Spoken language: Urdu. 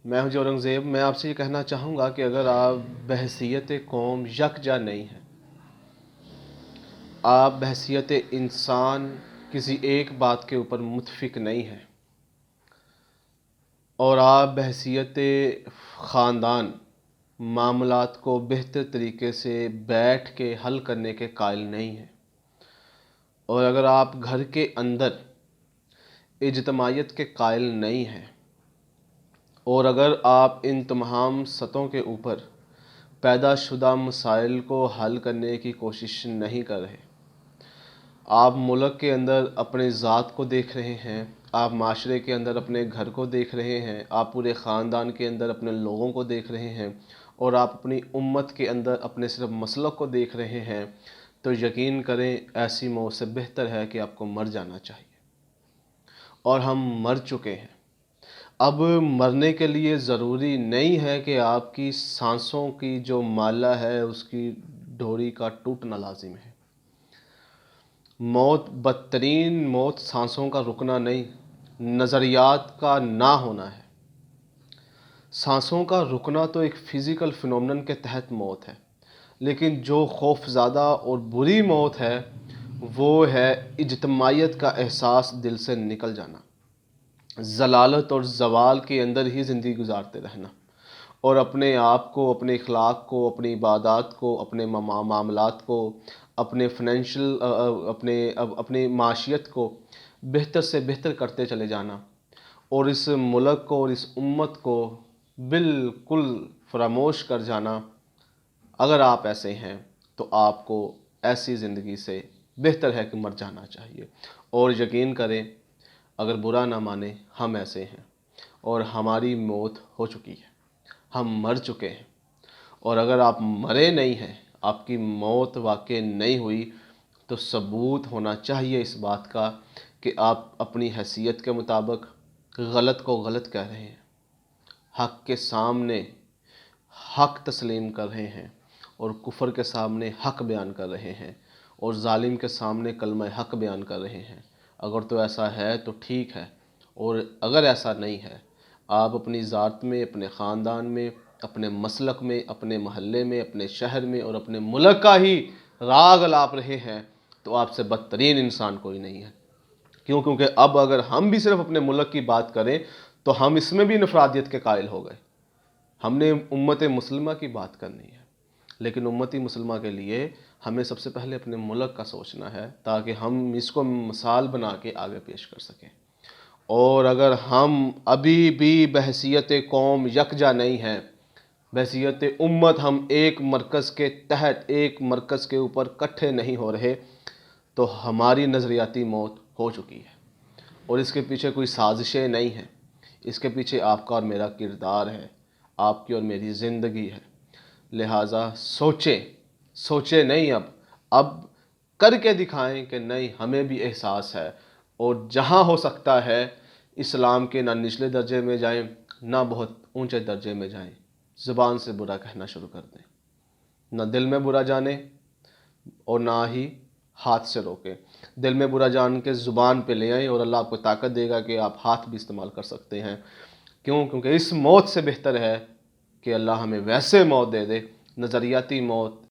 میں ہوں اورنگزیب. میں آپ سے یہ کہنا چاہوں گا کہ اگر آپ بحیثیت قوم یکجا نہیں ہیں، آپ بحیثیت انسان کسی ایک بات کے اوپر متفق نہیں ہیں، اور آپ بحیثیت خاندان معاملات کو بہتر طریقے سے بیٹھ کے حل کرنے کے قائل نہیں ہیں، اور اگر آپ گھر کے اندر اجتماعیت کے قائل نہیں ہیں، اور اگر آپ ان تمام سطحوں کے اوپر پیدا شدہ مسائل کو حل کرنے کی کوشش نہیں کر رہے، آپ ملک کے اندر اپنے ذات کو دیکھ رہے ہیں، آپ معاشرے کے اندر اپنے گھر کو دیکھ رہے ہیں، آپ پورے خاندان کے اندر اپنے لوگوں کو دیکھ رہے ہیں، اور آپ اپنی امت کے اندر اپنے صرف مسلک کو دیکھ رہے ہیں، تو یقین کریں ایسی موت سے بہتر ہے کہ آپ کو مر جانا چاہیے. اور ہم مر چکے ہیں. اب مرنے کے لیے ضروری نہیں ہے کہ آپ کی سانسوں کی جو مالہ ہے اس کی ڈوری کا ٹوٹنا لازم ہے. موت، بدترین موت سانسوں کا رکنا نہیں، نظریات کا نہ ہونا ہے. سانسوں کا رکنا تو ایک فزیکل فینومنن کے تحت موت ہے، لیکن جو خوف زدہ اور بری موت ہے وہ ہے اجتماعیت کا احساس دل سے نکل جانا، ضلالت اور زوال کے اندر ہی زندگی گزارتے رہنا، اور اپنے آپ کو، اپنے اخلاق کو، اپنی عبادات کو، اپنے معاملات کو، اپنے فائنینشیل اپنی معاشیت کو بہتر سے بہتر کرتے چلے جانا، اور اس ملک کو اور اس امت کو بالکل فراموش کر جانا. اگر آپ ایسے ہیں تو آپ کو ایسی زندگی سے بہتر ہے کہ مر جانا چاہیے. اور یقین کریں، اگر برا نہ مانے، ہم ایسے ہیں اور ہماری موت ہو چکی ہے، ہم مر چکے ہیں. اور اگر آپ مرے نہیں ہیں، آپ کی موت واقع نہیں ہوئی، تو ثبوت ہونا چاہیے اس بات کا کہ آپ اپنی حیثیت کے مطابق غلط کو غلط کہہ رہے ہیں، حق کے سامنے حق تسلیم کر رہے ہیں، اور کفر کے سامنے حق بیان کر رہے ہیں، اور ظالم کے سامنے کلمہ حق بیان کر رہے ہیں. اگر تو ایسا ہے تو ٹھیک ہے، اور اگر ایسا نہیں ہے، آپ اپنی ذات میں، اپنے خاندان میں، اپنے مسلک میں، اپنے محلے میں، اپنے شہر میں اور اپنے ملک کا ہی راگ الاپ رہے ہیں، تو آپ سے بدترین انسان کوئی نہیں ہے. کیونکہ اب اگر ہم بھی صرف اپنے ملک کی بات کریں تو ہم اس میں بھی انفرادیت کے قائل ہو گئے. ہم نے امت مسلمہ کی بات کرنی ہے، لیکن امتی مسلمہ کے لیے ہمیں سب سے پہلے اپنے ملک کا سوچنا ہے، تاکہ ہم اس کو مثال بنا کے آگے پیش کر سکیں. اور اگر ہم ابھی بھی بحیثیت قوم یکجا نہیں ہیں، بحیثیت امت ہم ایک مرکز کے تحت، ایک مرکز کے اوپر اکٹھے نہیں ہو رہے، تو ہماری نظریاتی موت ہو چکی ہے. اور اس کے پیچھے کوئی سازشیں نہیں ہیں، اس کے پیچھے آپ کا اور میرا کردار ہے، آپ کی اور میری زندگی ہے. لہٰذا سوچیں نہیں، اب کر کے دکھائیں کہ نہیں، ہمیں بھی احساس ہے. اور جہاں ہو سکتا ہے اسلام کے نہ نچلے درجے میں جائیں، نہ بہت اونچے درجے میں جائیں. زبان سے برا کہنا شروع کر دیں، نہ دل میں برا جانیں اور نہ ہی ہاتھ سے روکیں. دل میں برا جان کے زبان پہ لے آئیں، اور اللہ آپ کو طاقت دے گا کہ آپ ہاتھ بھی استعمال کر سکتے ہیں. کیونکہ اس موت سے بہتر ہے کہ اللہ ہمیں ویسے موت دے دے، نظریاتی موت،